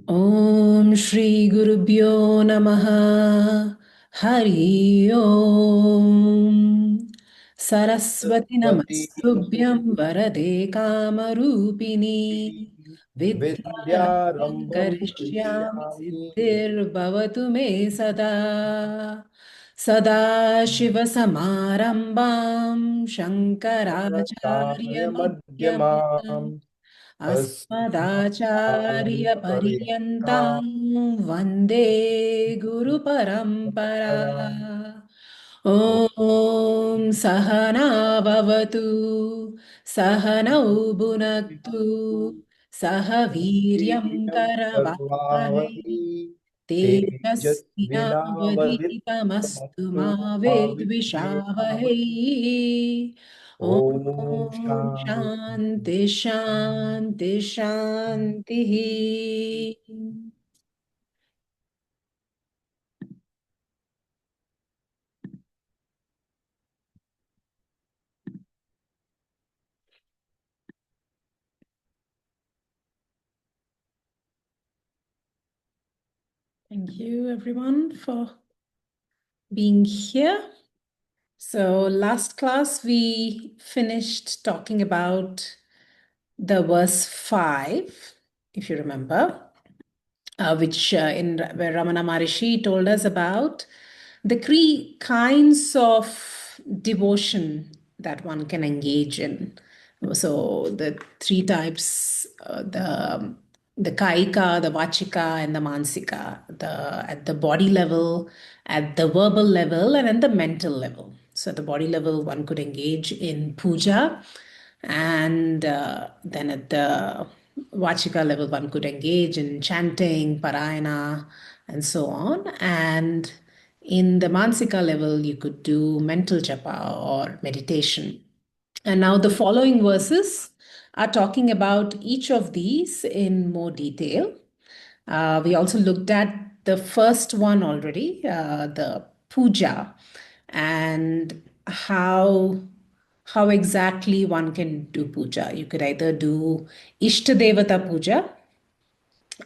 Om Shri Gurubhyo Namaha Hari Om Saraswati Saraswati Namastubhyam Varade Kamarupini Vidyarambham विद्यारंभं Karishyami करिष्यामि Siddhir Bhavatu Me Sada Sada Shiva Samarambham Shankaracharya मध्यमाम् Madhyamam अस्मदाचार्यपर्यन्तां अस्मदाचार्यपर्यन्ताम् वन्दे गुरुपरम्परा ॐ सहना भवतु सहनौ भुनक्तु सह वीर्यं वीर्यं करवावहै कर्वावहै तेजस्विनावधीतमस्तु तेजस्विनावधीतमस्तु मा मा विद्विषावहै विद्विषावहै ॐ ॐ शान्ति शान्ति शान्ति शान्तिः Thank you everyone for being here. So last class we finished talking about the verse 5, if you remember, which in where Ramana Maharishi told us about the three kinds of devotion that one can engage in. So the three types, the kaika, the vachika, and the mansika, the at the body level, at the verbal level, and at the mental level. So at the body level, one could engage in puja, and then at the Vachika level, one could engage in chanting, parayana, and so on. And in the Mansika level, you could do mental japa or meditation. And now the following verses are talking about each of these in more detail. We also looked at the first one already, the puja, and how exactly one can do puja. You could either do Ishtadevata puja,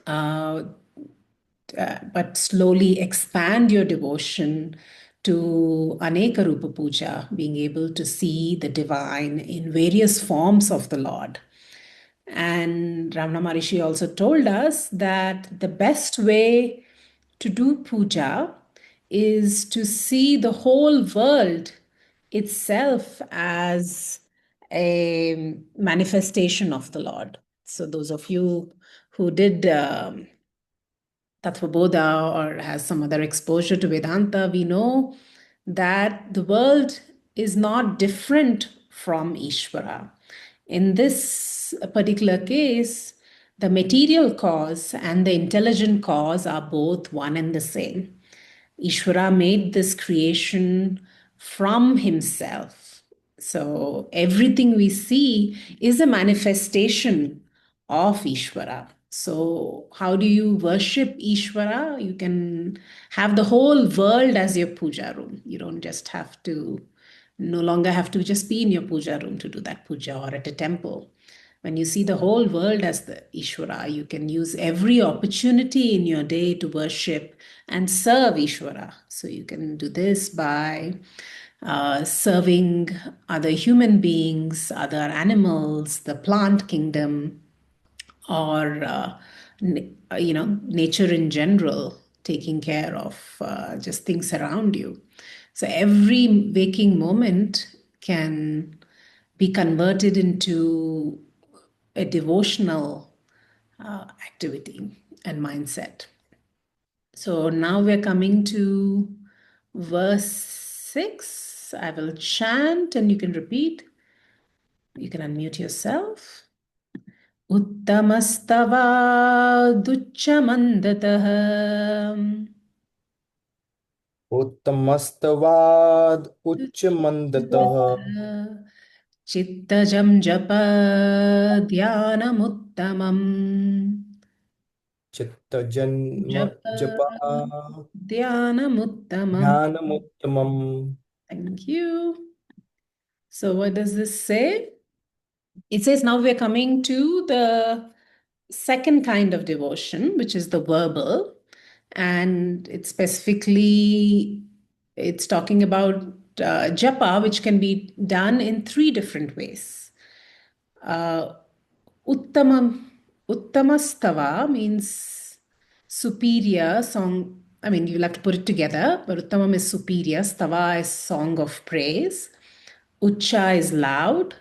uh, but slowly expand your devotion to Aneka Rupa Puja, being able to see the divine in various forms of the Lord. And Ramana Maharishi also told us that the best way to do puja is to see the whole world itself as a manifestation of the Lord. So, those of you who did Tattvabodha or has some other exposure to Vedanta, we know that the world is not different from Ishvara. In this particular case, the material cause and the intelligent cause are both one and the same. Ishvara made this creation from himself. So everything we see is a manifestation of Ishvara. So, how do you worship Ishvara? You can have the whole world as your puja room. You don't just have to, no longer have to just be in your puja room to do that puja or at a temple. When you see the whole world as the Ishvara, you can use every opportunity in your day to worship and serve Ishvara. So you can do this by serving other human beings, other animals, the plant kingdom, or nature in general, taking care of just things around you. So every waking moment can be converted into a devotional activity and mindset. So now we're coming to verse 6. I will chant and you can repeat. You can unmute yourself. उत्तमस्तवादुच्चमन्दतः उत्तमस्तवाद उच्च मंदतः चित्तजं जप ध्यानमुत्तमम् चित्त जन्म जप जपा ध्यानमुत्तमम्. ध्यानमुत्तमम्. Thank you. So what does this say? It says now we're coming to the second kind of devotion, which is the verbal. And it's talking about japa, which can be done in three different ways. Uh, Uttamam, Uttamastava means superior song. I mean, you'll have to put it together, but Uttamam is superior, Stava is song of praise, Ucha is loud,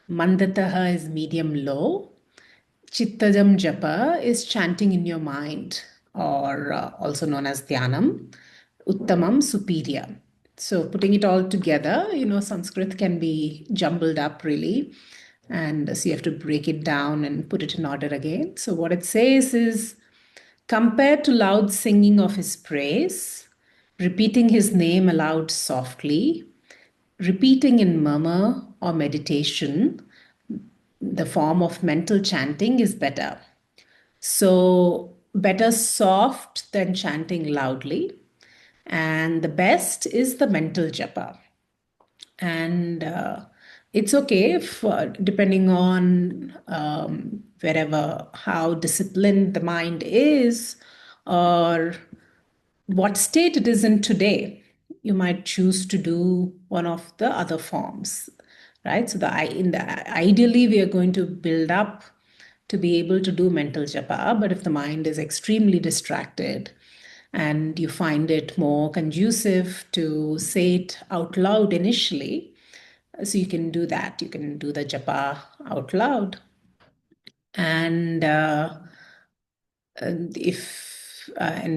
Mandataha is medium low, Chittajam Japa is chanting in your mind, or also known as Dhyanam. Uttamam, superior. So putting it all together, Sanskrit can be jumbled up really. And so you have to break it down and put it in order again. So what it says is, compared to loud singing of his praise, repeating his name aloud softly, repeating in murmur or meditation, the form of mental chanting is better. So, better soft than chanting loudly. And the best is the mental japa. And it's okay if, depending on wherever, how disciplined the mind is, or what state it is in today, you might choose to do one of the other forms, right? So ideally, we are going to build up to be able to do mental japa, but if the mind is extremely distracted and you find it more conducive to say it out loud initially, so you can do that. You can do the japa out loud. And and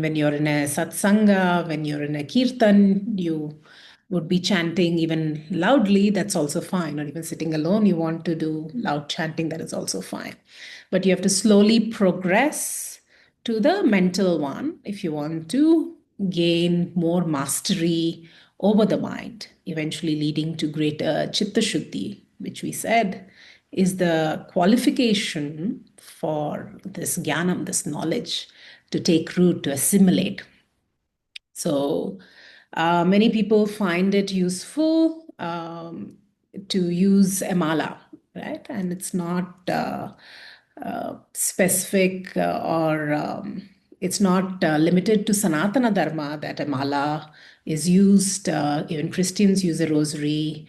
when you're in a satsanga, when you're in a kirtan, you would be chanting even loudly, that's also fine. Or even sitting alone, you want to do loud chanting, that is also fine. But you have to slowly progress to the mental one if you want to gain more mastery over the mind, eventually leading to greater chitta shuddhi, which we said is the qualification for this jnanam, this knowledge, to take root, to assimilate. So many people find it useful to use a mala, right? And it's not specific or it's not limited to Sanatana Dharma that a mala is used. Even Christians use a rosary.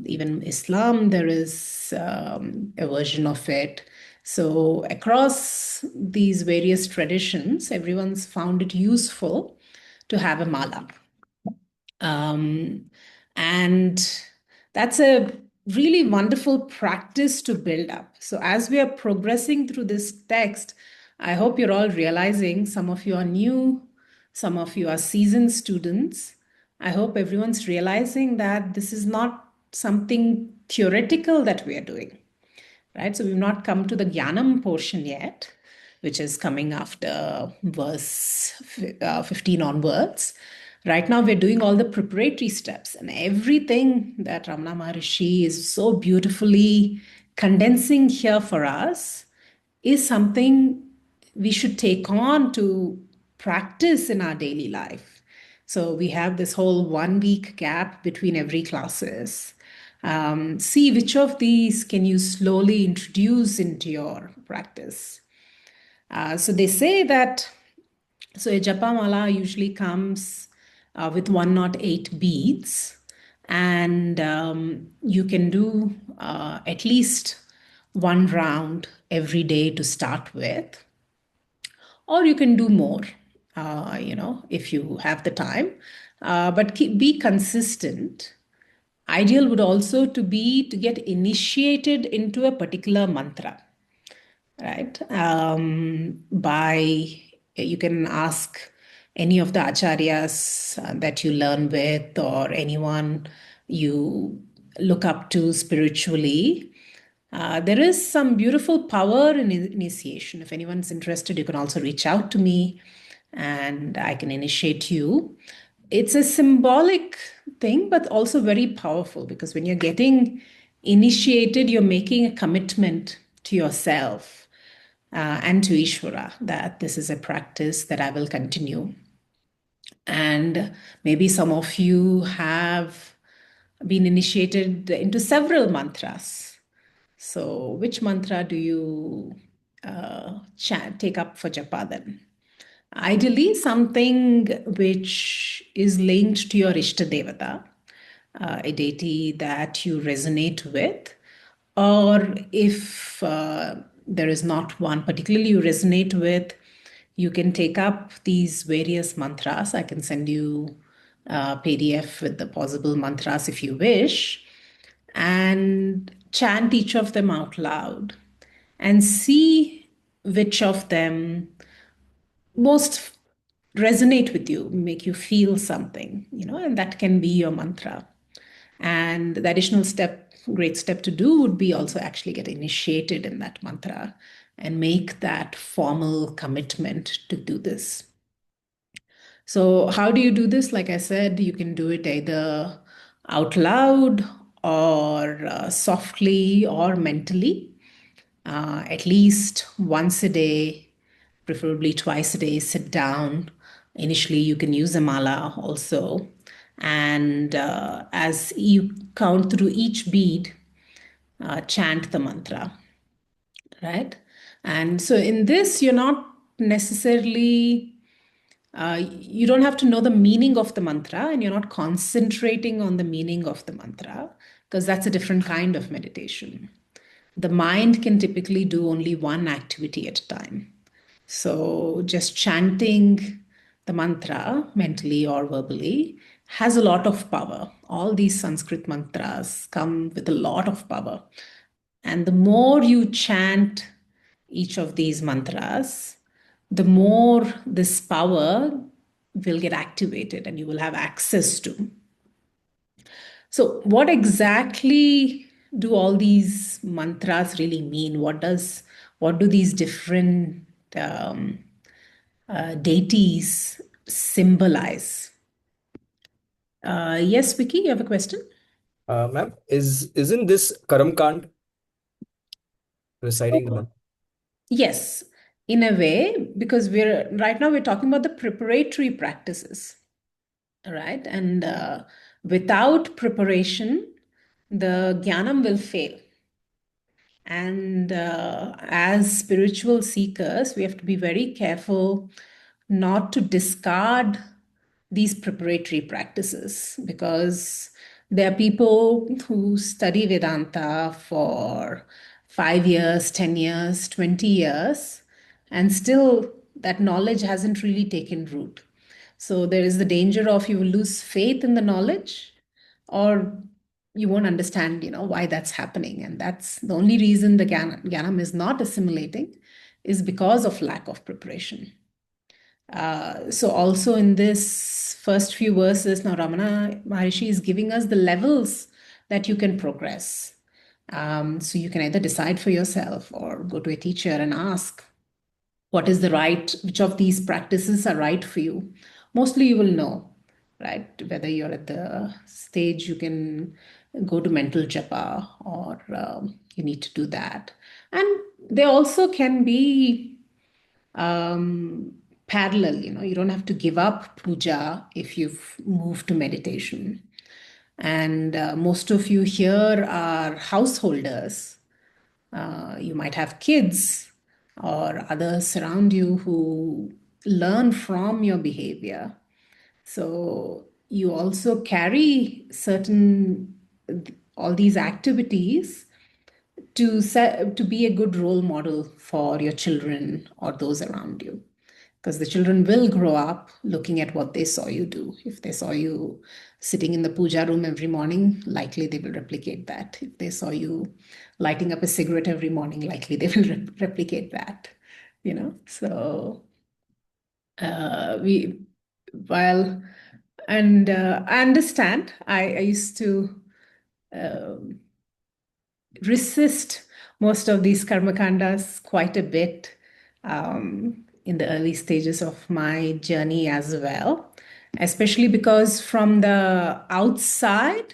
Even Islam, there is a version of it. So across these various traditions, everyone's found it useful to have a mala. Um, and that's a really wonderful practice to build up. So, as we are progressing through this text, I hope you're all realizing some of you are new, some of you are seasoned students. I hope everyone's realizing that this is not something theoretical that we are doing, right? So, we've not come to the Jnanam portion yet, which is coming after verse 15 onwards. Right now, we're doing all the preparatory steps, and everything that Ramana Maharishi is so beautifully condensing here for us is something we should take on to practice in our daily life. So we have this whole 1 week gap between every classes. See which of these can you slowly introduce into your practice. So they say that, so a japa mala usually comes with 108 beads, and you can do at least one round every day to start with, or you can do more, if you have the time. But be consistent. Ideal would also to be to get initiated into a particular mantra, right? By You can ask any of the acharyas that you learn with, or anyone you look up to spiritually. There is some beautiful power in initiation. If anyone's interested, you can also reach out to me and I can initiate you. It's a symbolic thing, but also very powerful, because when you're getting initiated, you're making a commitment to yourself and to Ishvara that this is a practice that I will continue. And maybe some of you have been initiated into several mantras. So, which mantra do you take up for japa then? Ideally, something which is linked to your Ishta Devata, a deity that you resonate with, or if there is not one particularly you resonate with, you can take up these various mantras. I can send you a PDF with the possible mantras if you wish, and chant each of them out loud and see which of them most resonate with you, make you feel something, and that can be your mantra. And the additional step, great step to do would be also actually get initiated in that mantra and make that formal commitment to do this. So, how do you do this? Like I said, you can do it either out loud or softly or mentally, at least once a day, preferably twice a day. Sit down. Initially, you can use a mala also. And as you count through each bead, chant the mantra, right? And so in this, you're not necessarily you don't have to know the meaning of the mantra, and you're not concentrating on the meaning of the mantra, because that's a different kind of meditation. The mind can typically do only one activity at a time. So just chanting the mantra mentally or verbally has a lot of power. All these Sanskrit mantras come with a lot of power. And the more you chant each of these mantras, the more this power will get activated and you will have access to. So, what exactly do all these mantras really mean? What do these different um, deities symbolize? Yes, Vicky, you have a question? Ma'am, isn't this Karam Kand reciting the mantra? Yes, in a way, because we're right now we're talking about the preparatory practices, right? And without preparation, the jnanam will fail. And as spiritual seekers, we have to be very careful not to discard these preparatory practices, because there are people who study Vedanta for 5 years, 10 years, 20 years, and still that knowledge hasn't really taken root. So there is the danger of you will lose faith in the knowledge, or you won't understand, why that's happening. And that's the only reason the Gyanam is not assimilating, is because of lack of preparation. So also in this first few verses, now Ramana Maharishi is giving us the levels that you can progress. So you can either decide for yourself or go to a teacher and ask what is which of these practices are right for you. Mostly you will know, right? Whether you're at the stage you can go to mental japa, or you need to do that. And they also can be um, parallel, you don't have to give up puja if you've moved to meditation. And most of you here are householders. You might have kids or others around you who learn from your behavior. So you also carry all these activities to be a good role model for your children or those around you, because the children will grow up looking at what they saw you do. If they saw you sitting in the puja room every morning, likely they will replicate that. If they saw you lighting up a cigarette every morning, likely they will replicate that. So we while and I understand. I used to um, resist most of these karmakandas quite a bit in the early stages of my journey as well, especially because from the outside,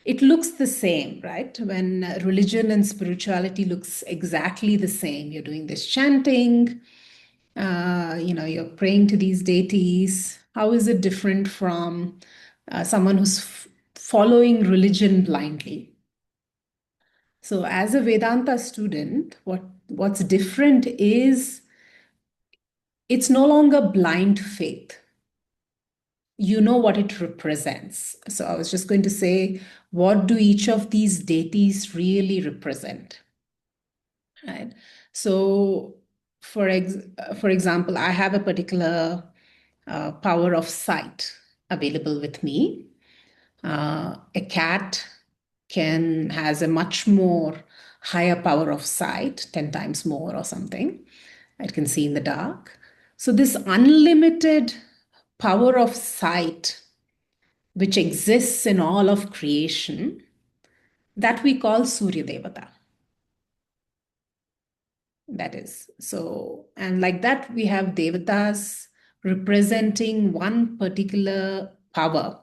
it looks the same, right? When religion and spirituality looks exactly the same, you're doing this chanting, you're praying to these deities. How is it different from someone who's following religion blindly? So, as a Vedanta student, what what's different is it's no longer blind faith. You know what it represents. So I was just going to say, what do each of these deities really represent? Right. So, for example, I have a particular power of sight available with me. A cat can has a much more higher power of sight, 10 times more or something. It can see in the dark. So this unlimited power of sight, which exists in all of creation, that we call Surya Devata. That is. So, and like that, we have devatas representing one particular power.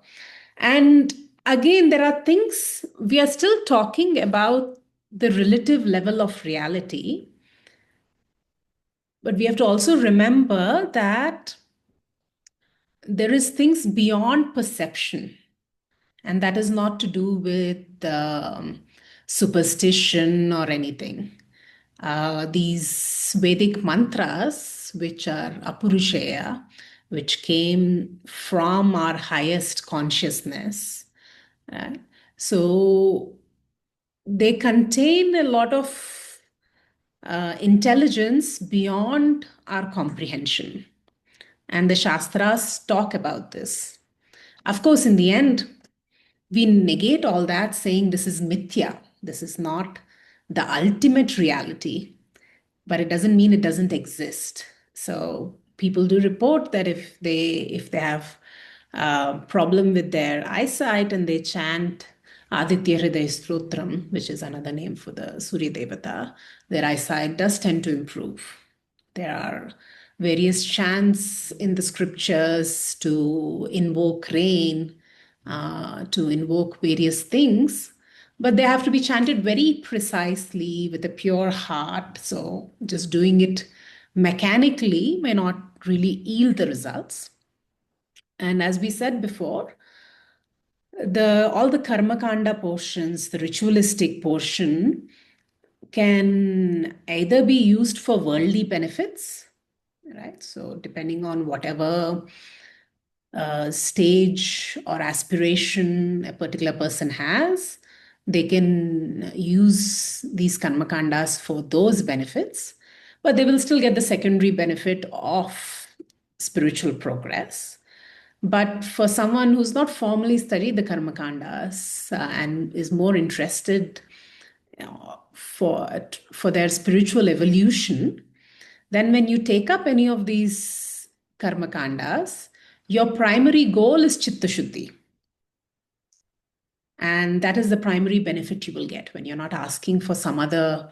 And again, there are things we are still talking about the relative level of reality, but we have to also remember that there is things beyond perception, and that is not to do with superstition or anything. These Vedic mantras, which are Apurusheya, which came from our highest consciousness. Right? So they contain a lot of intelligence beyond our comprehension. And the Shastras talk about this. Of course, in the end, we negate all that saying this is mithya. This is not the ultimate reality, but it doesn't mean it doesn't exist. So people do report that if they have a problem with their eyesight and they chant Aditya Hriday Stotram, which is another name for the Surya Devata, their eyesight does tend to improve. There are various chants in the scriptures to invoke rain, to invoke various things, but they have to be chanted very precisely with a pure heart. So just doing it mechanically may not really yield the results. And as we said before, the all the karma kanda portions, the ritualistic portion, can either be used for worldly benefits, right? So depending on whatever stage or aspiration a particular person has, they can use these karmakandas for those benefits, but they will still get the secondary benefit of spiritual progress. But for someone who's not formally studied the karmakandas and is more interested, for their spiritual evolution, then when you take up any of these karma kandas, your primary goal is chitta shuddhi. And that is the primary benefit you will get when you're not asking for some other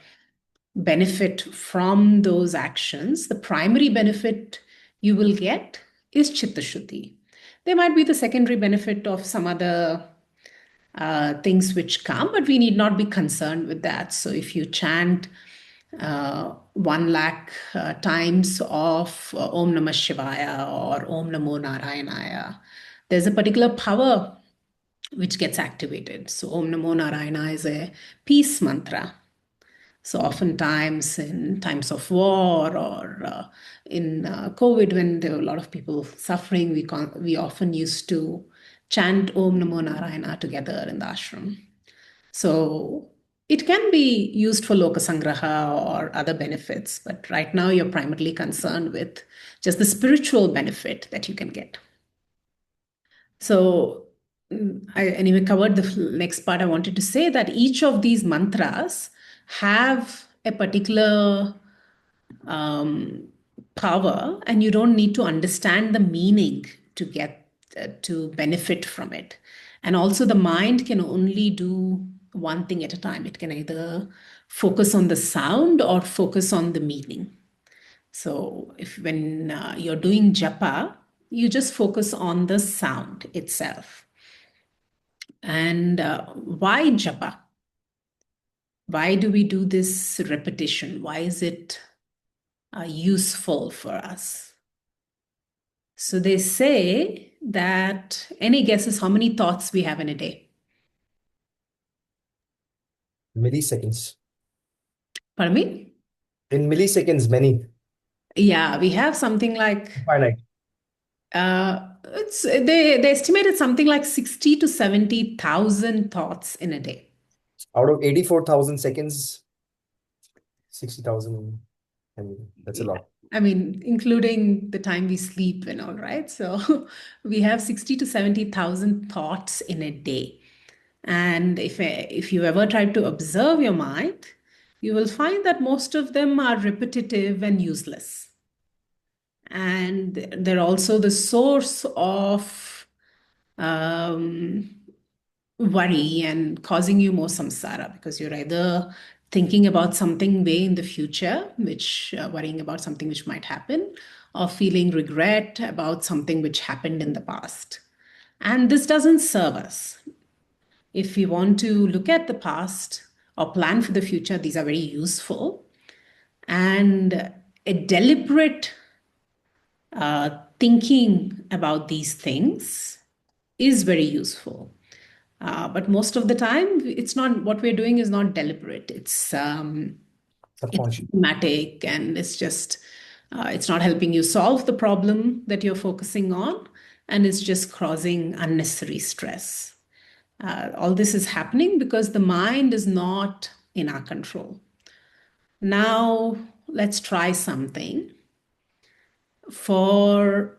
benefit from those actions. The primary benefit you will get is chitta shuddhi. There might be the secondary benefit of some other things which come, but we need not be concerned with that. So if you chant 1 lakh times of Om Namah Shivaya or Om Namo Narayanaya, there's a particular power which gets activated. So Om Namo Narayana is a peace mantra. So oftentimes in times of war or in COVID, when there were a lot of people suffering, we often used to chant Om Namo Narayana together in the ashram. So it can be used for lokasangraha or other benefits, but right now you're primarily concerned with just the spiritual benefit that you can get. So I anyway covered the next part. I wanted to say that each of these mantras have a particular power, and you don't need to understand the meaning to get to benefit from it. And also, the mind can only do one thing at a time. It can either focus on the sound or focus on the meaning. So, if when you're doing japa, you just focus on the sound itself. And why japa? Why do we do this repetition? Why is it useful for us? So they say that any guesses how many thoughts we have in a day? Milliseconds. Pardon me? In milliseconds, many. Yeah, we have something like Finite. they estimated something like 60 to 70,000 thoughts in a day. Out of 84,000 seconds, 60,000. I mean, that's a Yeah. lot. I mean, including the time we sleep and all, right? So we have 60 to 70,000 thoughts in a day. And if you ever try to observe your mind, you will find that most of them are repetitive and useless. And they're also the source of um, worry and causing you more samsara because you're either thinking about something way in the future, which worrying about something which might happen, or feeling regret about something which happened in the past. And this doesn't serve us. If we want to look at the past or plan for the future, these are very useful. And a deliberate thinking about these things is very useful. But most of the time, it's not what we're doing is not deliberate. It's Subconscious. systematic and it's not helping you solve the problem that you're focusing on, and it's just causing unnecessary stress. All this is happening because the mind is not in our control. Now, let's try something. For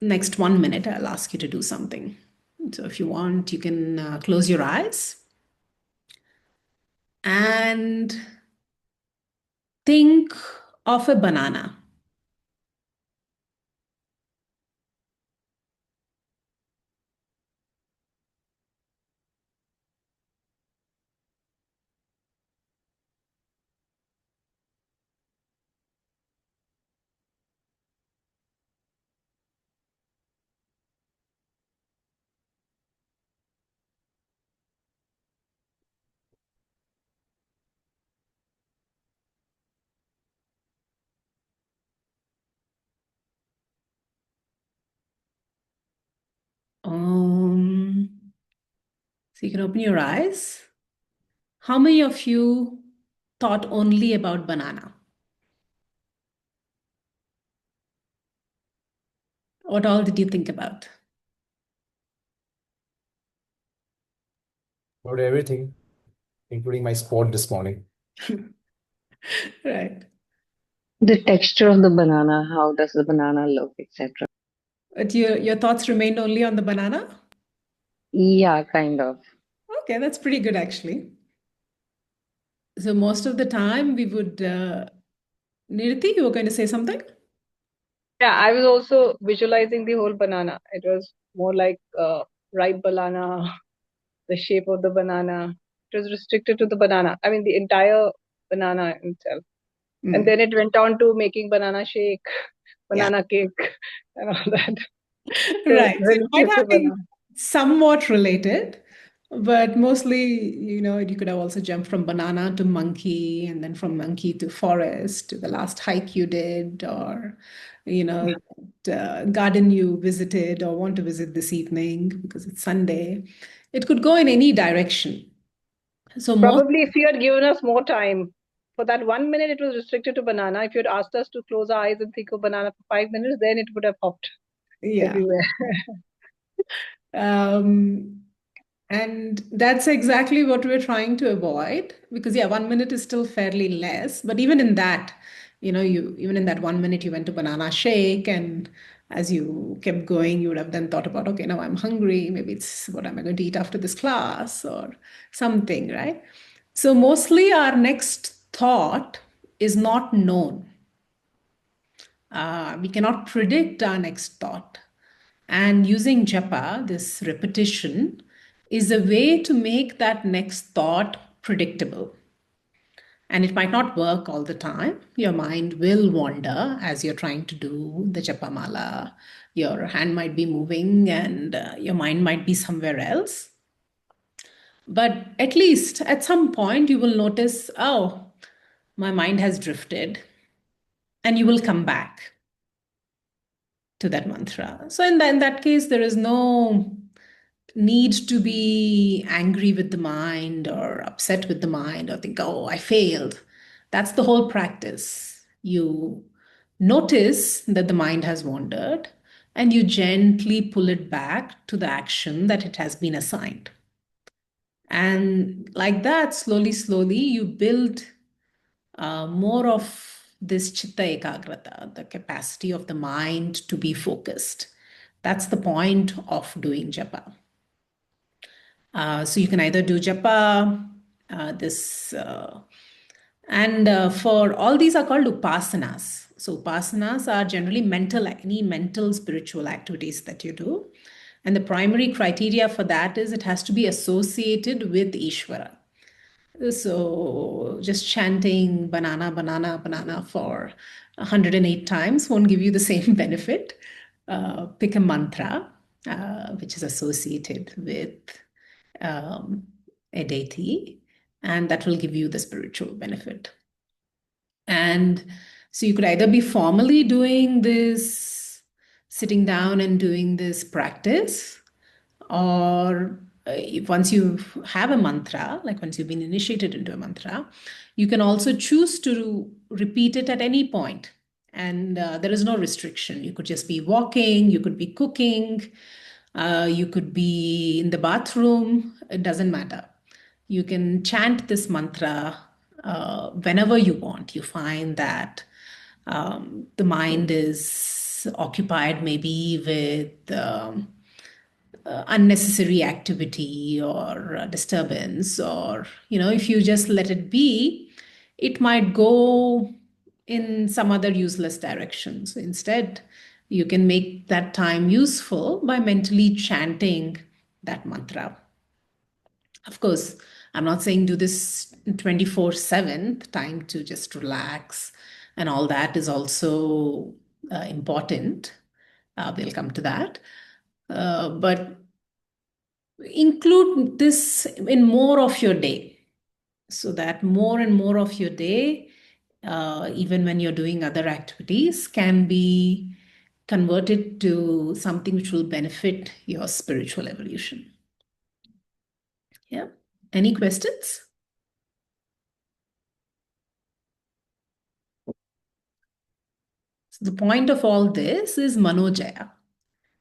next 1 minute, I'll ask you to do something. So if you want, you can close your eyes and think of a banana. Um, so you can open your eyes. How many of you thought only about banana? What all did you think about? About everything, including my sport this morning. Right. The texture of the banana, how does the banana look, etc. But your thoughts remained only on the banana? Yeah, kind of. Okay, that's pretty good actually. So most of the time we would, Niriti, you were going to say something? Yeah, I was also visualizing the whole banana. It was more like ripe banana, the shape of the banana. It was restricted to the banana. I mean, the entire banana itself. And Mm, then it went on to making banana shake, yeah. banana cake, and all that. So it's Right. So it might relative to have been banana. somewhat related, but mostly, you could have also jumped from banana to monkey and then from monkey to forest to the last hike you did or, garden you visited or want to visit this evening because it's Sunday. It could go in any direction. So most, Probably if you had given us more time, for that 1 minute it was restricted to banana. If you had asked us to close our eyes and think of banana for 5 minutes, then it would have hopped yeah. everywhere. Um, And that's exactly what we're trying to avoid because, yeah, 1 minute is still fairly less. But even in that, you even in that 1 minute, you went to banana shake. And as you kept going, you would have then thought about, okay, now I'm hungry. Maybe it's what am I going to eat after this class or something, right? So mostly our next thought is not known. We cannot predict our next thought. And using japa, this repetition, is a way to make that next thought predictable. And it might not work all the time. Your mind will wander as you're trying to do the japa mala. Your hand might be moving and your mind might be somewhere else. But at least at some point, you will notice, oh, my mind has drifted, and you will come back to that mantra. So in that case, there is no need to be angry with the mind or upset with the mind or think, oh, I failed. That's the whole practice. You notice that the mind has wandered and you gently pull it back to the action that it has been assigned. And like that, slowly, you build more of this chitta ekagrata, the capacity of the mind to be focused. That's the point of doing japa. So you can either do japa, for all these are called upasanas. So upasanas are generally any mental spiritual activities that you do. And the primary criteria for that is it has to be associated with Ishvara. So just chanting banana, banana, banana for 108 times won't give you the same benefit. Pick a mantra which is associated with a deity, and that will give you the spiritual benefit. And so you could either be formally doing this, sitting down and doing this practice, or once you have a mantra, like once you've been initiated into a mantra, you can also choose to repeat it at any point. And there is no restriction. You could just be walking, you could be cooking, you could be in the bathroom, it doesn't matter. You can chant this mantra whenever you want. You find that the mind is occupied maybe with unnecessary activity or disturbance, or if you just let it be, it might go in some other useless direction. So instead, you can make that time useful by mentally chanting that mantra. Of course, I'm not saying do this 24/7. Time to just relax and all that is also important. We'll come to that. But include this in more of your day, so that more and more of your day, even when you're doing other activities, can be converted to something which will benefit your spiritual evolution. Yeah. Any questions? So the point of all this is Manojaya,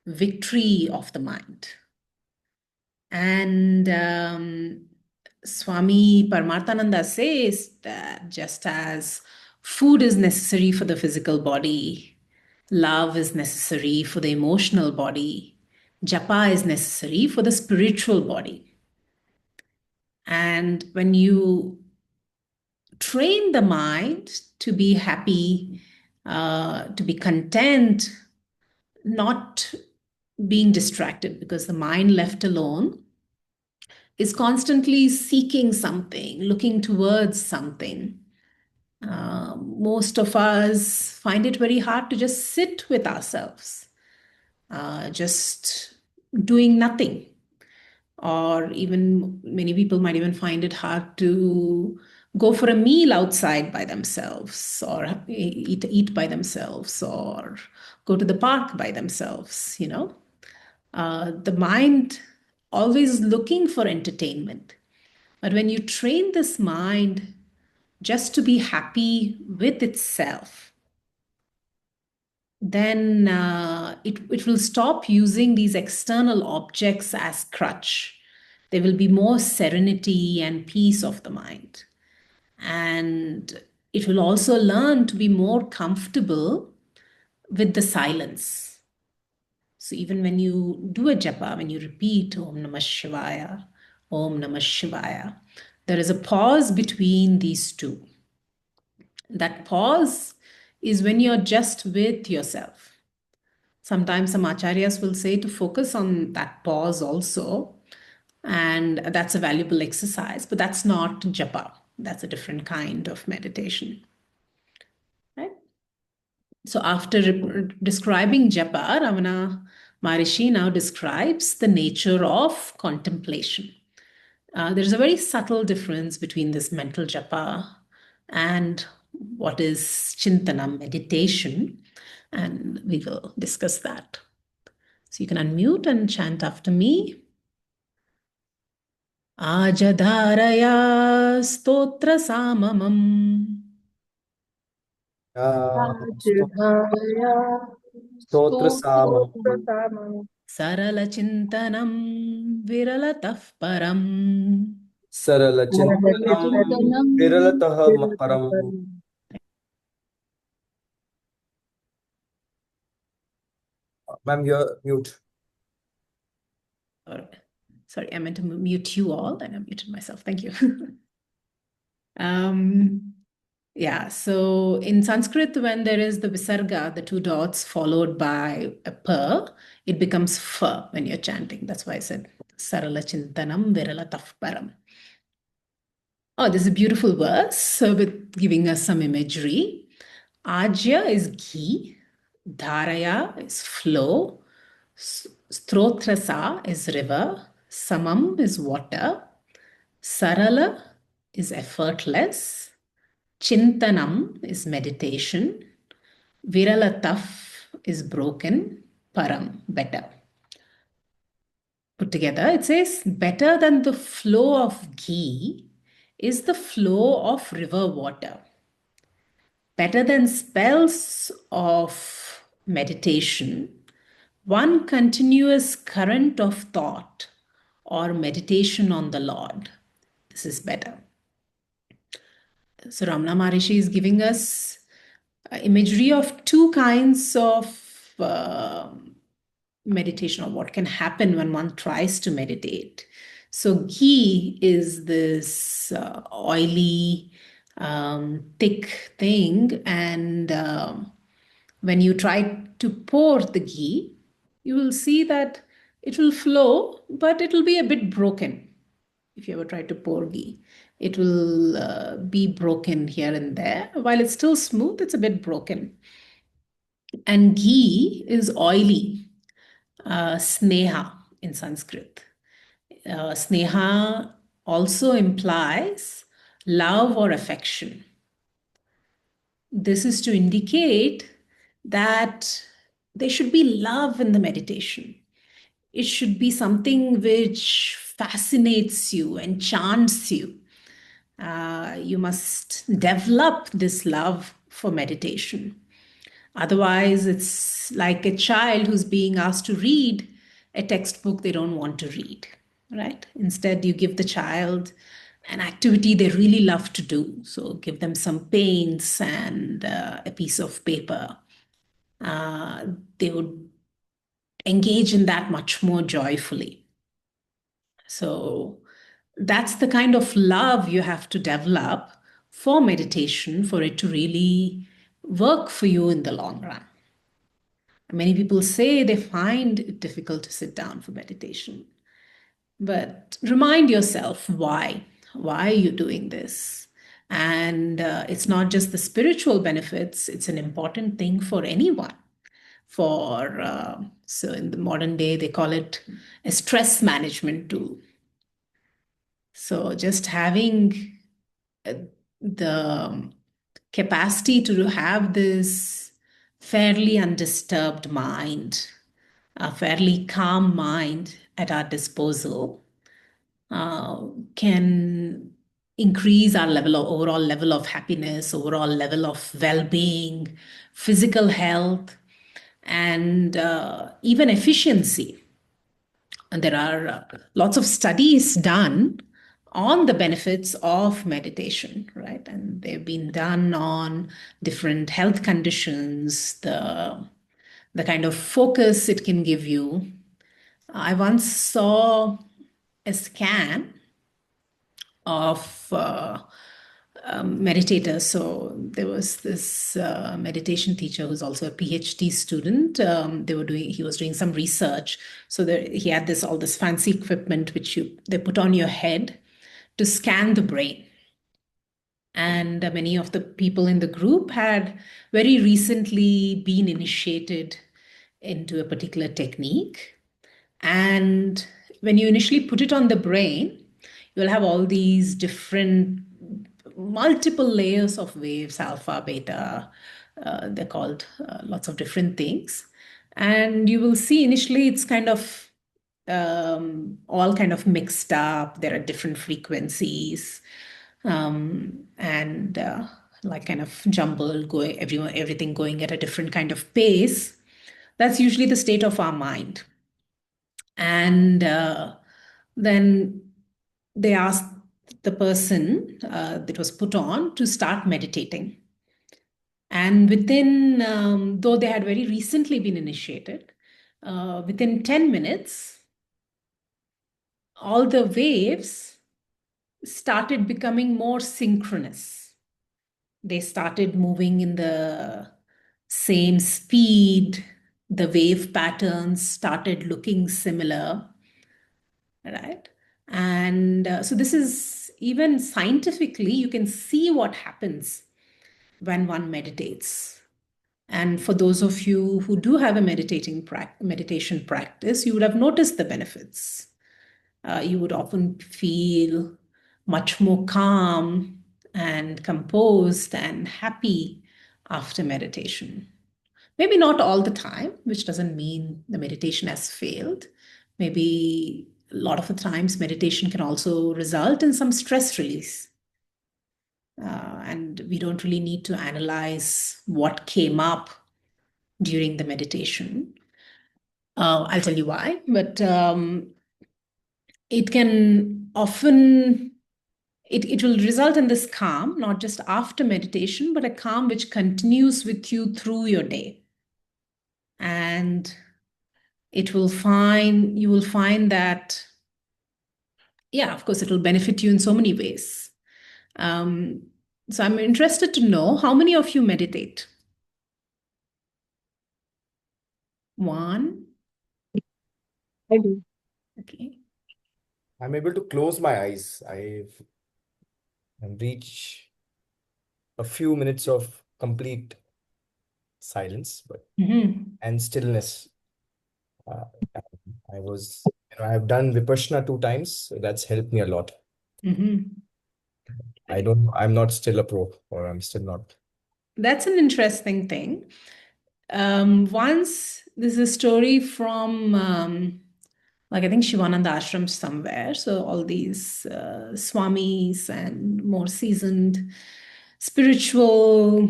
victory of the mind. And Swami Paramarthananda says that just as food is necessary for the physical body, love is necessary for the emotional body, japa is necessary for the spiritual body. And when you train the mind to be happy, to be content, not being distracted, because the mind left alone is constantly seeking something, looking towards something. Most of us find it very hard to just sit with ourselves, just doing nothing. Or even many people might even find it hard to go for a meal outside by themselves, or eat by themselves, or go to the park by themselves. The mind always looking for entertainment. But when you train this mind just to be happy with itself, then it will stop using these external objects as crutch. There will be more serenity and peace of the mind. And it will also learn to be more comfortable with the silence. So even when you do a japa, when you repeat Om Namah Shivaya, Om Namah Shivaya, there is a pause between these two. That pause is when you're just with yourself. Sometimes some acharyas will say to focus on that pause also, and that's a valuable exercise, but that's not japa. That's a different kind of meditation. Right? So after describing japa, Ramana Maharishi now describes the nature of contemplation. There's a very subtle difference between this mental japa and what is chintana, meditation, and we will discuss that. So you can unmute and chant after me. Ajadharaya stotra samamam Ajivaya स्तोत्र सामं Suprasamam सरलचिन्तनं विरलतः परम् सरलचिन्तनं Saralachintanam विरलतः परम. Virataparam. Ma'am, you're mute. Or- Sorry, I meant to mute you all, and I muted myself. Thank you. Yeah, so in Sanskrit, when there is the visarga, the two dots followed by a pa, it becomes fa when you're chanting. That's why I said sarala chintanam virala param. Oh, this is a beautiful verse with giving us some imagery. Ajya is ghee, dharaya is flow, strotrasa is river, samam is water, sarala is effortless, chintanam is meditation, viralataf is broken, param, better. Put together, it says, better than the flow of ghee is the flow of river water. Better than spells of meditation, one continuous current of thought or meditation on the Lord. This is better. So Ramana Maharishi is giving us imagery of two kinds of meditation, or what can happen when one tries to meditate. So ghee is this oily, thick thing, and when you try to pour the ghee, you will see that it will flow, but it will be a bit broken. If you ever try to pour ghee, it will be broken here and there. While it's still smooth, it's a bit broken. And ghee is oily, sneha in Sanskrit. Sneha also implies love or affection. This is to indicate that there should be love in the meditation. It should be something which fascinates you, enchants you. You must develop this love for meditation. Otherwise, it's like a child who's being asked to read a textbook they don't want to read, right? Instead, you give the child an activity they really love to do. So give them some paints and a piece of paper. They would engage in that much more joyfully. So that's the kind of love you have to develop for meditation for it to really work for you in the long run. Many people say they find it difficult to sit down for meditation. But remind yourself why. Why are you doing this? And it's not just the spiritual benefits, it's an important thing for anyone. So in the modern day, they call it a stress management tool. So just having the capacity to have this fairly undisturbed mind, a fairly calm mind at our disposal, can increase our overall level of happiness, overall level of well-being, physical health, and even efficiency. And there are lots of studies done on the benefits of meditation, right? And they've been done on different health conditions, the kind of focus it can give you. I once saw a scan of meditators. So there was this meditation teacher who's also a PhD student. He was doing some research. So he had all this fancy equipment which they put on your head to scan the brain. And many of the people in the group had very recently been initiated into a particular technique. And when you initially put it on the brain, you'll have all these different, multiple layers of waves, alpha, beta, they're called lots of different things. And you will see initially it's kind of all kind of mixed up. There are different frequencies. And like kind of jumbled, going everything going at a different kind of pace. That's usually the state of our mind. And then they asked the person that was put on to start meditating. And within, though they had very recently been initiated, within 10 minutes, all the waves started becoming more synchronous. They started moving in the same speed. The wave patterns started looking similar, right? And so this is even scientifically, you can see what happens when one meditates. And for those of you who do have a meditation practice, you would have noticed the benefits. You would often feel much more calm and composed and happy after meditation. Maybe not all the time, which doesn't mean the meditation has failed. Maybe a lot of the times meditation can also result in some stress release. And we don't really need to analyze what came up during the meditation. I'll tell you why, but it can often, it will result in this calm, not just after meditation, but a calm which continues with you through your day. And you will find that, yeah, of course, it will benefit you in so many ways. So I'm interested to know, how many of you meditate? One. I do. Okay. I'm able to close my eyes. And reach a few minutes of complete silence, and stillness. I've done Vipassana 2 times, so that's helped me a lot. I'm not still a pro, or I'm still not. That's an interesting thing. Once there's a story from, like I think Shivananda Ashram somewhere. So all these swamis and more seasoned spiritual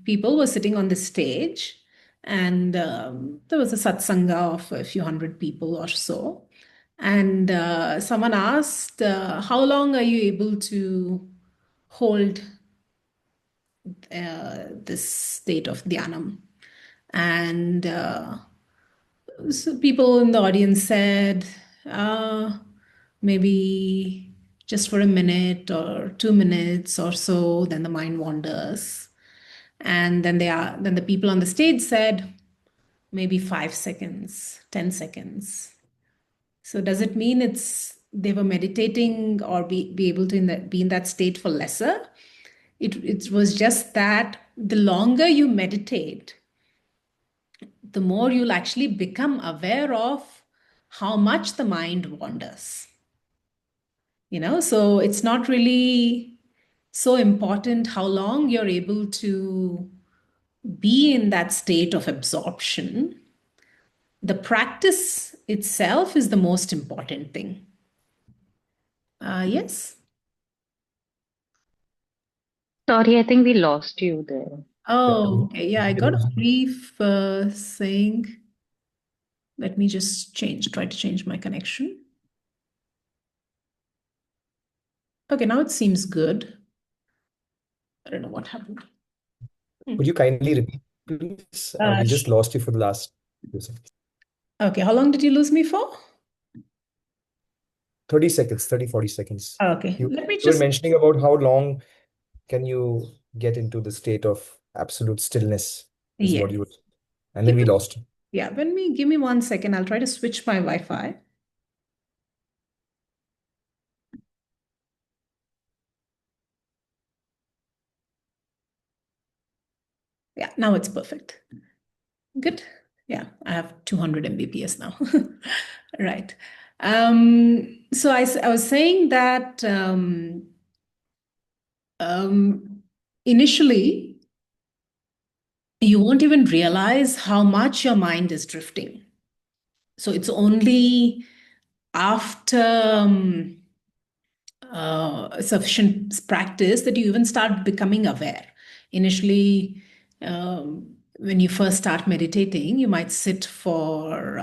people were sitting on the stage, and there was a satsanga of a few hundred people or so. And someone asked, how long are you able to hold this state of dhyanam? And so people in the audience said, maybe just for a minute or 2 minutes or so, then the mind wanders. And then then the people on the stage said, maybe 5 seconds, 10 seconds. So does it mean they were meditating or be able to be in that state for lesser? It was just that the longer you meditate, the more you'll actually become aware of how much the mind wanders. So it's not really so important how long you're able to be in that state of absorption. The practice itself is the most important thing. Yes? Sorry, I think we lost you there. Oh, okay. Yeah, I got a brief saying. Let me just try to change my connection. Okay, now it seems good. I don't know what happened. Could you kindly repeat, please? We just lost you for the last few seconds. Okay, how long did you lose me for? 30 seconds, 30, 40 seconds. Okay, You let me were just. mentioning about how long can you get into the state of absolute stillness, is what you were, and then we lost you. Yeah, give me 1 second. I'll try to switch my Wi-Fi. Yeah, now it's perfect. Good. Yeah, I have 200 Mbps now. Right. So I was saying that initially, you won't even realize how much your mind is drifting. So it's only after sufficient practice that you even start becoming aware. Initially, when you first start meditating, you might sit for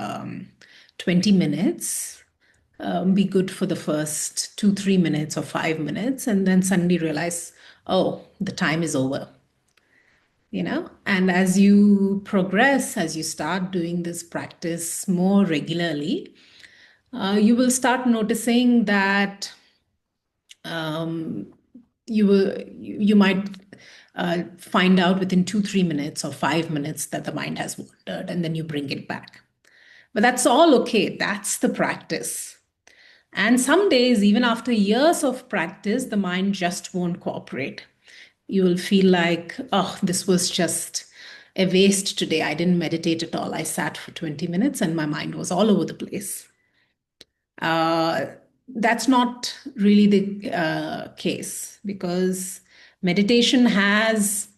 20 minutes, be good for the first 2, 3 minutes or 5 minutes, and then suddenly realize, oh, the time is over. And as you progress, as you start doing this practice more regularly, you will start noticing that you might find out within 2, 3 minutes or 5 minutes that the mind has wandered, and then you bring it back. But that's all okay. That's the practice. And some days, even after years of practice, the mind just won't cooperate. You will feel like, oh, this was just a waste today. I didn't meditate at all. I sat for 20 minutes and my mind was all over the place. That's not really the case, because meditation has,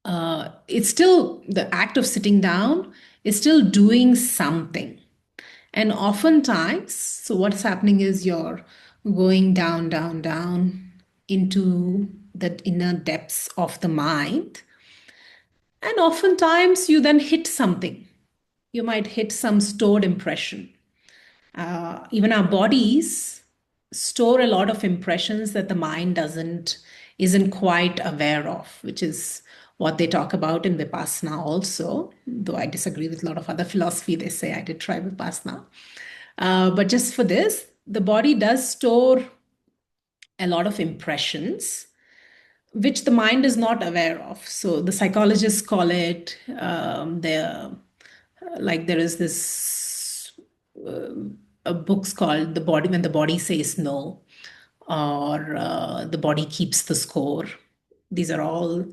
it's still, the act of sitting down is still doing something. And oftentimes, so what's happening is you're going down, down, down into the inner depths of the mind. And oftentimes you then hit something. You might hit some stored impression. Even our bodies store a lot of impressions that the mind isn't quite aware of, which is what they talk about in Vipassana also. Though I disagree with a lot of other philosophy, they say I did try Vipassana. But just for this, the body does store a lot of impressions which the mind is not aware of. So the psychologists call it, there is this books called The Body, When the Body Says No, or The Body Keeps the Score. These are all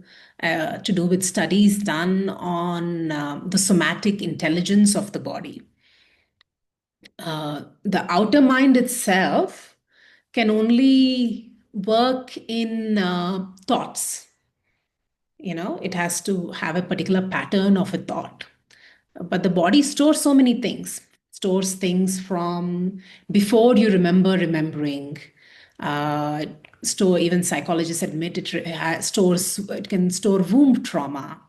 to do with studies done on the somatic intelligence of the body. The outer mind itself can only work in thoughts. It has to have a particular pattern of a thought. But the body stores so many things, stores things from before you remember remembering. Even psychologists admit it can store womb trauma.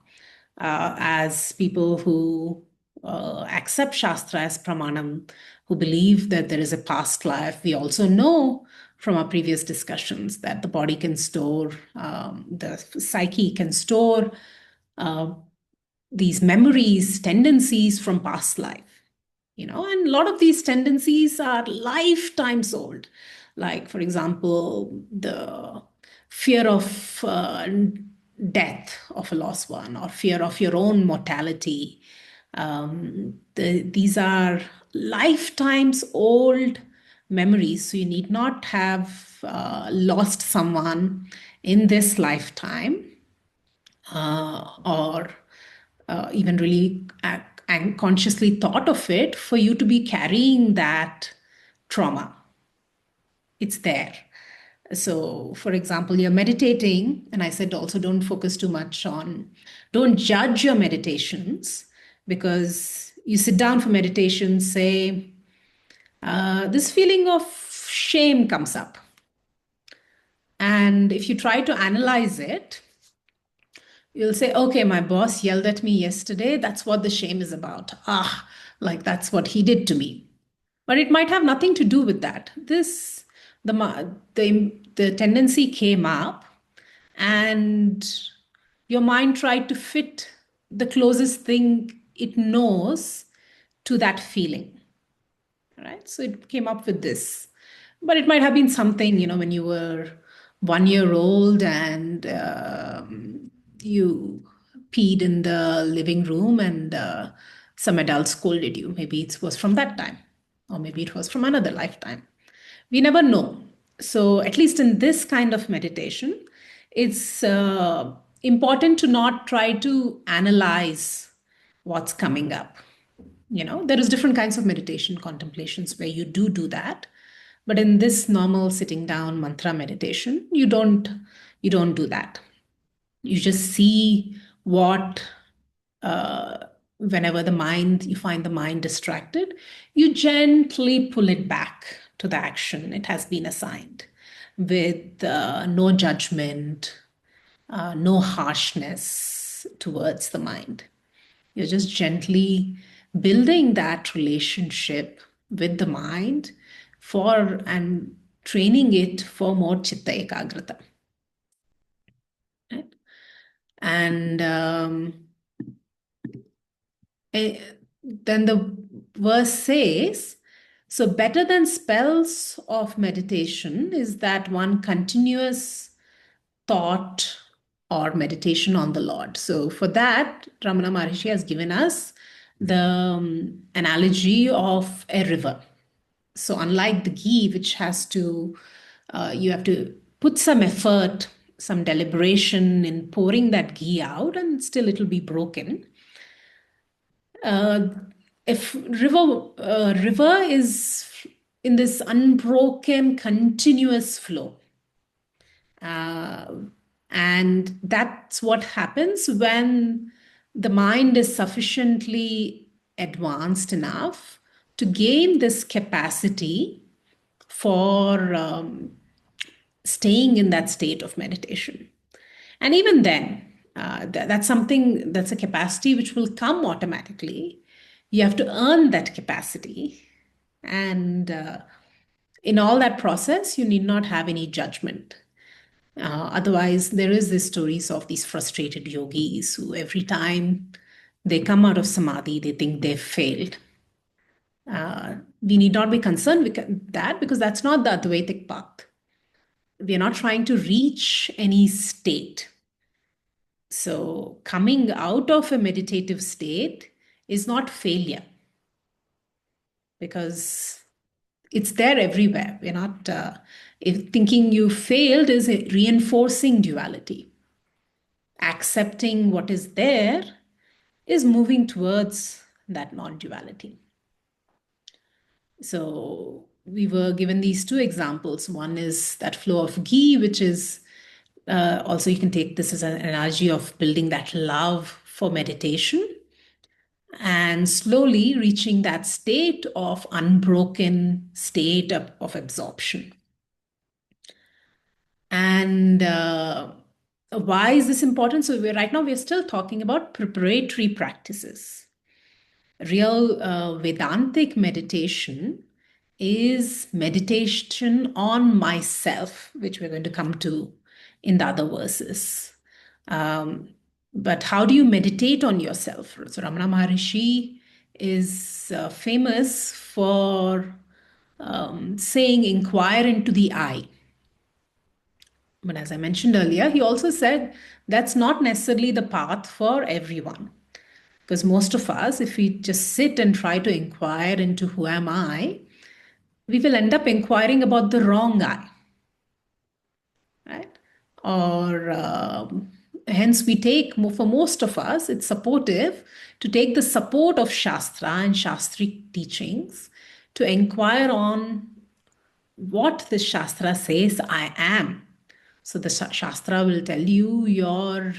As people who accept Shastra as Pramanam, who believe that there is a past life, we also know from our previous discussions that the body can store, the psyche can store these memories, tendencies from past life. And a lot of these tendencies are lifetimes old. Like, for example, the fear of death of a lost one, or fear of your own mortality. These are lifetimes old memories. So you need not have lost someone in this lifetime, or even really and consciously thought of it for you to be carrying that trauma. It's there. So, for example, you're meditating, and I said also don't focus too much don't judge your meditations, because you sit down for meditation, say, this feeling of shame comes up. And if you try to analyze it, you'll say, okay, my boss yelled at me yesterday. That's what the shame is about. Like that's what he did to me. But it might have nothing to do with that. The tendency came up, and your mind tried to fit the closest thing it knows to that feeling. Right? So it came up with this. But it might have been something, when you were 1 year old and you peed in the living room and some adult scolded you. Maybe it was from that time, or maybe it was from another lifetime. We never know. So at least in this kind of meditation, it's important to not try to analyze what's coming up. There is different kinds of meditation contemplations where you do that. But in this normal sitting down mantra meditation, you don't do that. You just see what, whenever you find the mind distracted, you gently pull it back to the action it has been assigned. with no judgment, no harshness towards the mind. You're just gently building that relationship with the mind and training it for more chitta ekagrata. Right? And then the verse says, so better than spells of meditation is that one continuous thought or meditation on the Lord. So for that, Ramana Maharishi has given us the analogy of a river. So unlike the ghee, which has to, you have to put some effort, some deliberation in pouring that ghee out, and still it will be broken. If river is in this unbroken, continuous flow. And that's what happens when the mind is sufficiently advanced enough to gain this capacity for staying in that state of meditation. And even then, that's a capacity which will come automatically. You have to earn that capacity. And in all that process, you need not have any judgment. Otherwise, there is this stories of these frustrated yogis who every time they come out of samadhi, they think they've failed. We need not be concerned with that because that's not the Advaitic path. We are not trying to reach any state. So coming out of a meditative state is not failure because it's there everywhere. We're not, if thinking you failed is reinforcing duality. Accepting what is there is moving towards that non-duality. So we were given these two examples. One is that flow of ghee, which is also you can take this as an analogy of building that love for meditation and slowly reaching that state of unbroken state of absorption. And why is this important? So right now we're still talking about preparatory practices. Real Vedantic meditation is meditation on myself, which we're going to come to in the other verses. But how do you meditate on yourself? So Ramana Maharishi is famous for saying, inquire into the I. But as I mentioned earlier, he also said that's not necessarily the path for everyone. Because most of us, if we just sit and try to inquire into who am I, we will end up inquiring about the wrong I. Right? Or hence we take, for most of us, it's supportive to take the support of Shastra and Shastric teachings to inquire on what the Shastra says I am. So the Shastra will tell you you're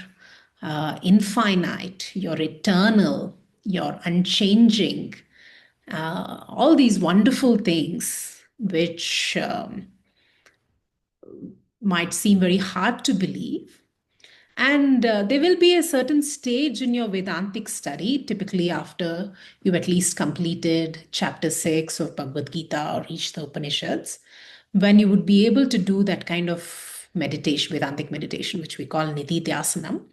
infinite, you're eternal, you're unchanging, all these wonderful things which might seem very hard to believe. And there will be a certain stage in your Vedantic study, typically after you've at least completed chapter 6 of Bhagavad Gita or reached the Upanishads, when you would be able to do that kind of meditation, Vedantic meditation, which we call Nididhyasanam.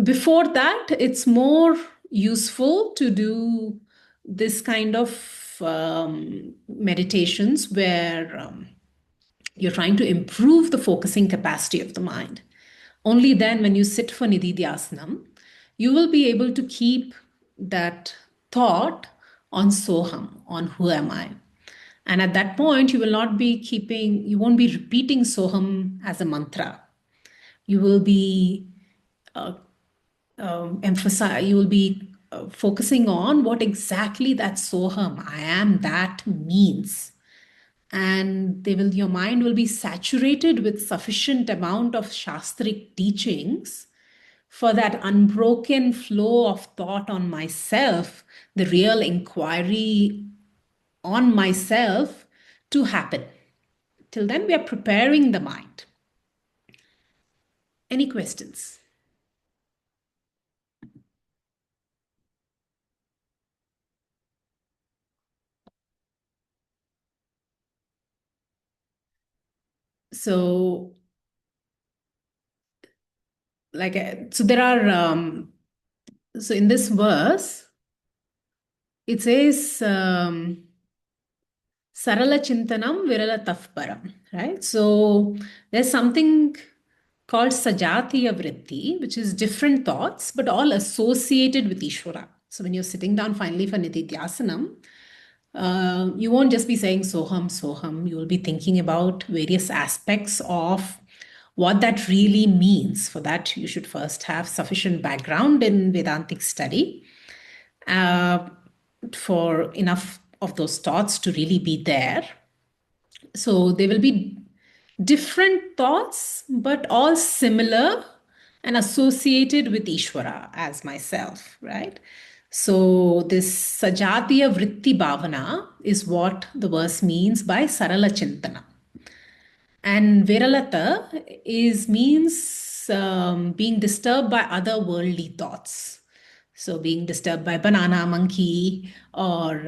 Before that, it's more useful to do this kind of meditations where you're trying to improve the focusing capacity of the mind. Only then, when you sit for Nididhyasanam, you will be able to keep that thought on Soham, on who am I. And at that point, you won't be repeating Soham as a mantra. You will be focusing on what exactly that Soham, I am, that means. And your mind will be saturated with sufficient amount of Shastric teachings for that unbroken flow of thought on myself, the real inquiry on myself, to happen. Till then, we are preparing the mind. Any questions? So, so there are, so in this verse, it says, Sarala Chintanam Virala Tafparam, right? So there's something called Sajatiya Vritti, which is different thoughts, but all associated with Ishvara. So when you're sitting down finally for Nididhyasanam, you won't just be saying Soham, Soham. You will be thinking about various aspects of what that really means. For that, you should first have sufficient background in Vedantic study for enough of those thoughts to really be there. So there will be different thoughts, but all similar and associated with Ishvara as myself, right? So this Sajatiya Vritti Bhavana is what the verse means by Sarala Chintana. And Viralata means being disturbed by other worldly thoughts. So being disturbed by banana, monkey, or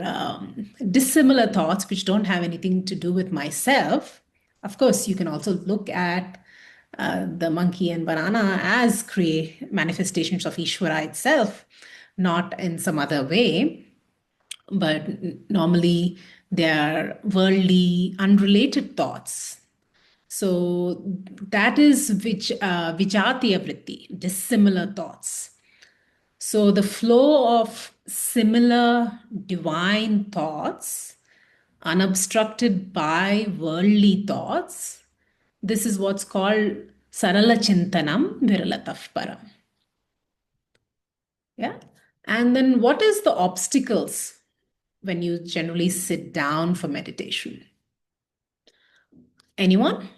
dissimilar thoughts which don't have anything to do with myself. Of course, you can also look at the monkey and banana as manifestations of Ishvara itself, not in some other way. But normally they are worldly, unrelated thoughts. So that is Vijatiya Vritti, dissimilar thoughts. So the flow of similar divine thoughts, unobstructed by worldly thoughts, this is what's called Sarala Chintanam Viralataparam. Yeah. And then what is the obstacles when you generally sit down for meditation? Anyone?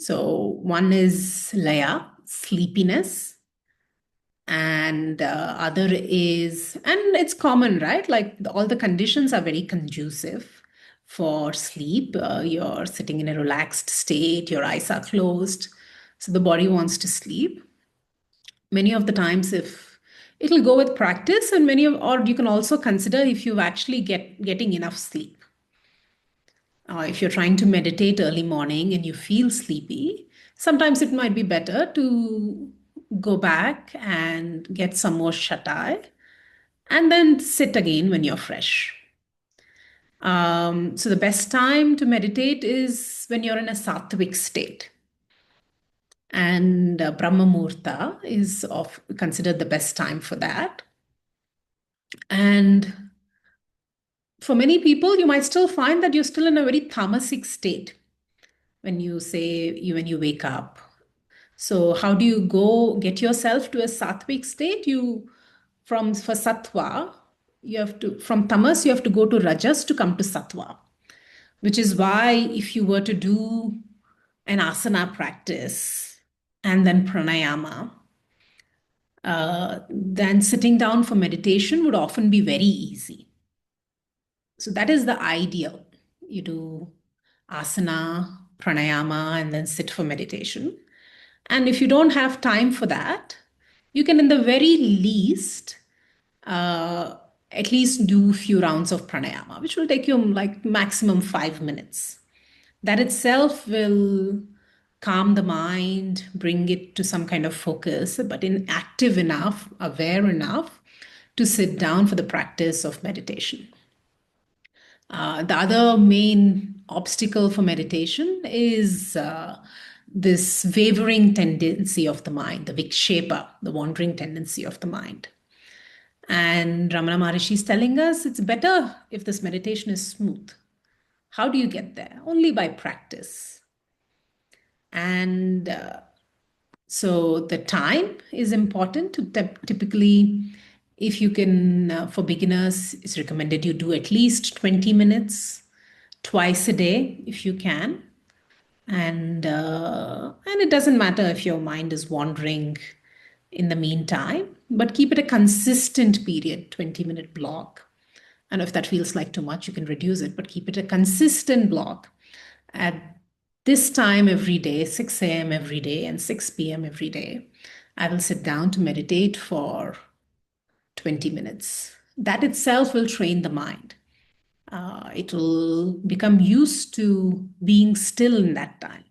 So one is laya, sleepiness, and other is, and it's common, right? Like all the conditions are very conducive for sleep. You're sitting in a relaxed state, your eyes are closed, so the body wants to sleep. Many of the times, if it'll go with practice, and or you can also consider if you've actually getting enough sleep. If you're trying to meditate early morning and you feel sleepy, sometimes it might be better to go back and get some more shut-eye and then sit again when you're fresh. So the best time to meditate is when you're in a sattvic state. And Brahma Muhurta is considered the best time for that. And for many people, you might still find that you're still in a very tamasic state when you wake up. So how do you get yourself to a sattvic state? From tamas, you have to go to rajas to come to sattva, which is why if you were to do an asana practice and then pranayama, then sitting down for meditation would often be very easy. So that is the ideal. You do asana, pranayama, and then sit for meditation. And if you don't have time for that, you can, in the very least, at least do a few rounds of pranayama, which will take you like maximum 5 minutes. That itself will calm the mind, bring it to some kind of focus, but active enough, aware enough to sit down for the practice of meditation. The other main obstacle for meditation is this wavering tendency of the mind, the vikshepa, the wandering tendency of the mind. And Ramana Maharishi is telling us it's better if this meditation is smooth. How do you get there? Only by practice. And so the time is important. Typically, if you can, for beginners, it's recommended you do at least 20 minutes twice a day if you can. And it doesn't matter if your mind is wandering in the meantime, but keep it a consistent period, 20-minute block. And if that feels like too much, you can reduce it, but keep it a consistent block at this time every day, 6 a.m. every day and 6 p.m. every day. I will sit down to meditate for 20 minutes. That itself will train the mind. It will become used to being still in that time.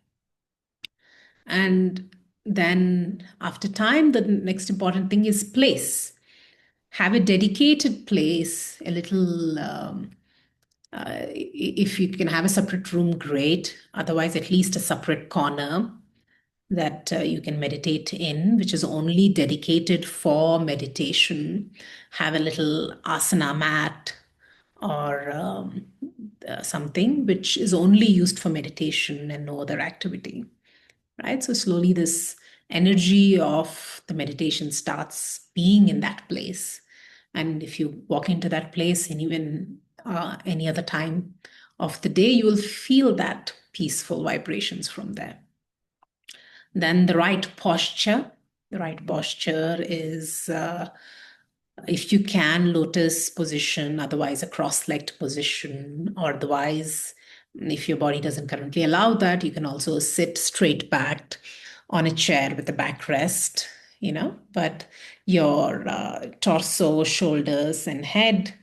And then after time, the next important thing is place. Have a dedicated place, a little, if you can have a separate room, great. Otherwise, at least a separate corner that you can meditate in, which is only dedicated for meditation. Have a little asana mat or something which is only used for meditation and no other activity, right? So slowly this energy of the meditation starts being in that place. And if you walk into that place and even any other time of the day, you will feel that peaceful vibrations from there. Then the right posture. The right posture is, if you can, lotus position, otherwise a cross-legged position, or otherwise, if your body doesn't currently allow that, you can also sit straight backed on a chair with a backrest, but your torso, shoulders, and head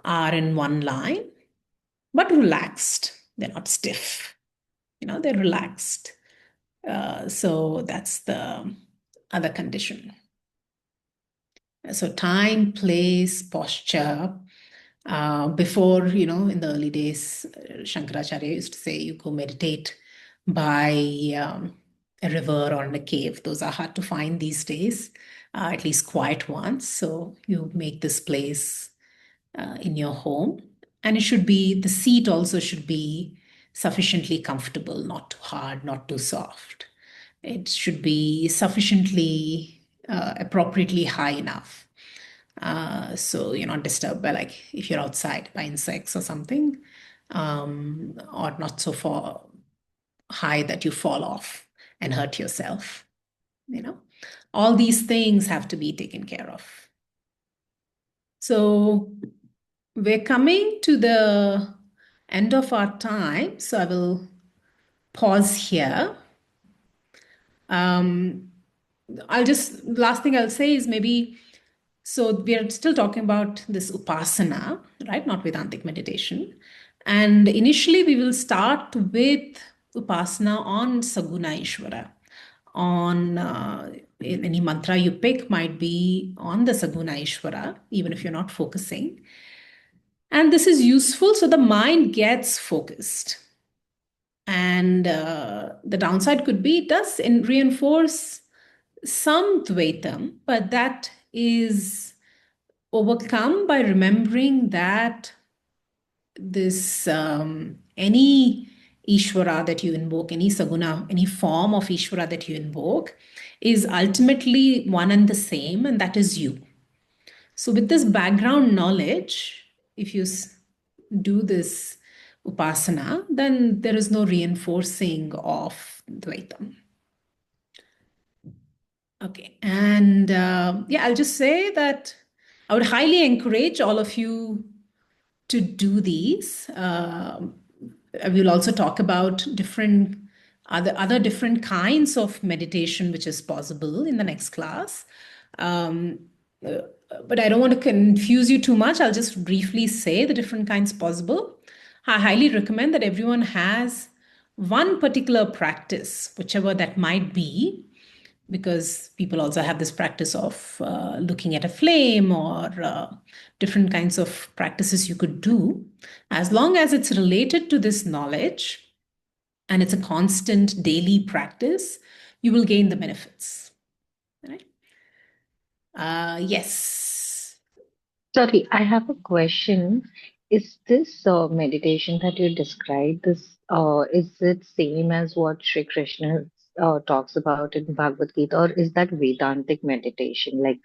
are in one line, but relaxed. They're not stiff, they're relaxed. So that's the other condition. So time, place, posture. Before, in the early days, Shankaracharya used to say you go meditate by a river or in a cave. Those are hard to find these days, at least quiet ones. So you make this place in your home. And the seat also should be sufficiently comfortable, not too hard, not too soft. It should be sufficiently appropriately high enough. So you're not disturbed by, like, if you're outside, by insects or something, or not so far high that you fall off and hurt yourself. All these things have to be taken care of. So we're coming to the end of our time, so I will pause here. Last thing I'll say is maybe, so we are still talking about this Upasana, right? Not Vedantic meditation. And initially we will start with Upasana on Saguna Ishvara. On any mantra you pick might be on the Saguna Ishvara, even if you're not focusing. And this is useful so the mind gets focused. And the downside could be it does reinforce some Dvaitam, but that is overcome by remembering that this any Ishvara that you invoke, any Saguna, any form of Ishvara that you invoke is ultimately one and the same, and that is you. So with this background knowledge, if you do this Upasana, then there is no reinforcing of Dvaitam. Okay, and I'll just say that I would highly encourage all of you to do these. We'll also talk about other different kinds of meditation which is possible in the next class. But I don't want to confuse you too much. I'll just briefly say the different kinds possible. I highly recommend that everyone has one particular practice, whichever that might be, because people also have this practice of looking at a flame or different kinds of practices you could do. As long as it's related to this knowledge and it's a constant daily practice, you will gain the benefits. Right? Yes. Sorry, I have a question. Is this meditation that you described, is it same as what Sri Krishna talks about in Bhagavad Gita, or is that Vedantic meditation? Like,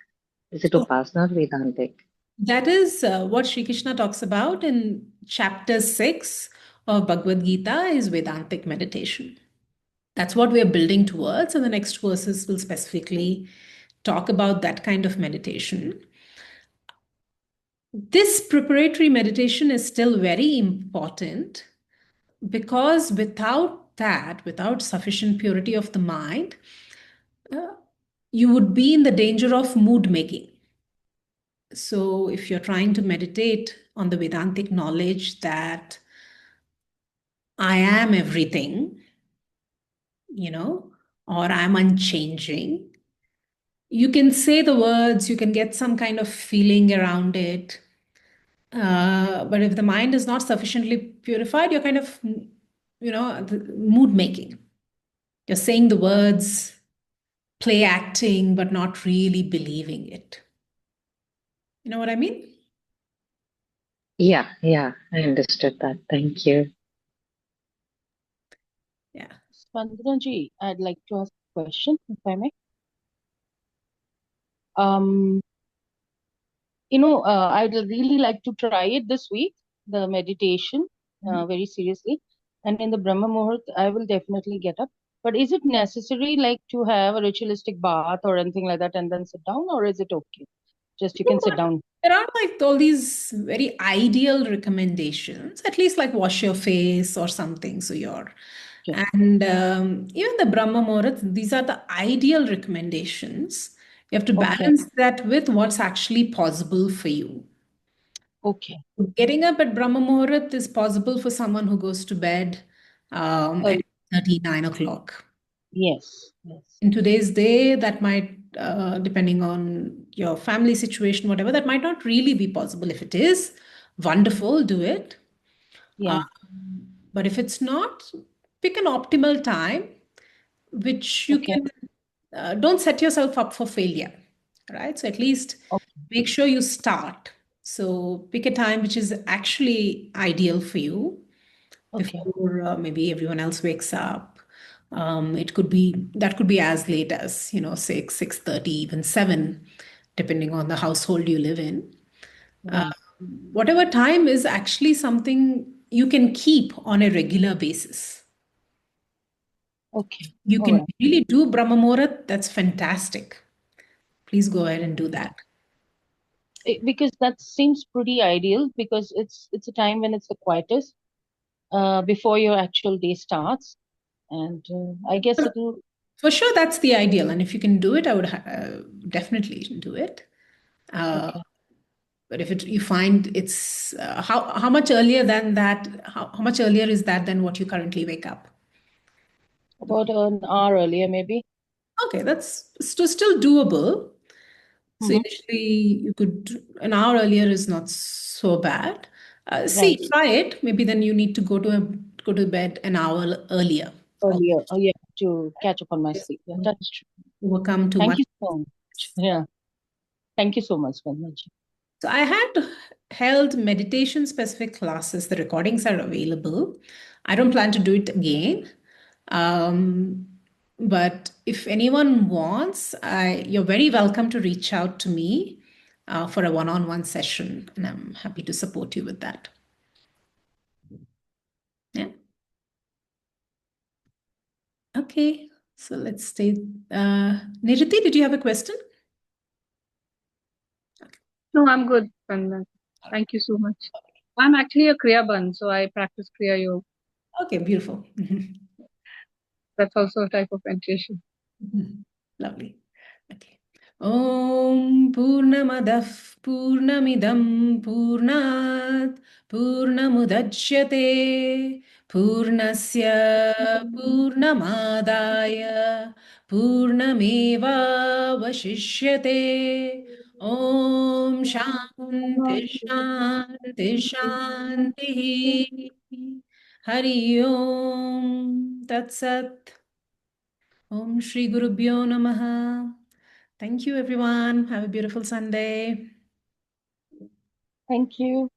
is it So Upasana or Vedantic? that is what Sri Krishna talks about in chapter 6 of Bhagavad Gita is Vedantic meditation. That's what we are building towards, and the next verses will specifically talk about that kind of meditation. This preparatory meditation is still very important because without that, without sufficient purity of the mind, you would be in the danger of mood making. So if you're trying to meditate on the Vedantic knowledge that I am everything, or I'm unchanging, you can say the words, you can get some kind of feeling around it. But if the mind is not sufficiently purified, you're kind of, mood making. You're saying the words, play acting, but not really believing it. You know what I mean? Yeah, I understood that. Thank you. Yeah. Vandana ji, I'd like to ask a question, if I may. I'd really like to try it this week, the meditation, very seriously. And in the Brahma Muhurt, I will definitely get up. But is it necessary, like, to have a ritualistic bath or anything like that and then sit down, or is it okay? Just you can sit down. There are like all these very ideal recommendations, at least like wash your face or something. So you're, Okay. and even the Brahma Muhurat, these are the ideal recommendations. You have to balance that with what's actually possible for you. Okay. Getting up at Brahma Muhurat is possible for someone who goes to bed at 9 o'clock. Yes. In today's day, that might, depending on your family situation, whatever, that might not really be possible. If it is, wonderful, do it. Yeah. But if it's not, pick an optimal time, which you can, don't set yourself up for failure, right? So at least make sure you start. So pick a time which is actually ideal for you before maybe everyone else wakes up. It could be as late as 6:30, even 7, depending on the household you live in. Whatever time is actually something you can keep on a regular basis. Okay. You can really do Brahma Muhurat. That's fantastic. Please go ahead and do that. Because that seems pretty ideal, because it's a time when it's the quietest before your actual day starts, and I guess it'll. For sure, that's the ideal, and if you can do it, I would definitely do it. But if you find it's how much earlier than that, how much earlier is that than what you currently wake up? About an hour earlier, maybe. Okay, that's still doable. So initially, you could, an hour earlier is not so bad. Try it. Maybe then you need to go to bed an hour earlier. Earlier, to catch up on my sleep. Yeah, that's true. Overcome too Thank much. you so much. Yeah. Thank you so much, Vandana ji. So I had held meditation specific classes. The recordings are available. I don't plan to do it again. But if anyone wants, you're very welcome to reach out to me for a one-on-one session, and I'm happy to support you with that. Yeah. Okay. So let's stay. Niriti, did you have a question? No, I'm good, Vandana. Thank you so much. I'm actually a Kriya Ban, so I practice Kriya Yoga. Okay, beautiful. That's also a type of meditation. Lovely. Okay. Om Purnamadah Purnamidam Purnat Purnamudachyate Purnasya Purnamadaya Purnameva Vashishyate Om Shanti Shanti Shanti Hari Om Tat Sat. Om Shri Gurubhyo Namaha. Thank you, everyone. Have a beautiful Sunday. Thank you.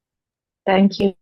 Thank you.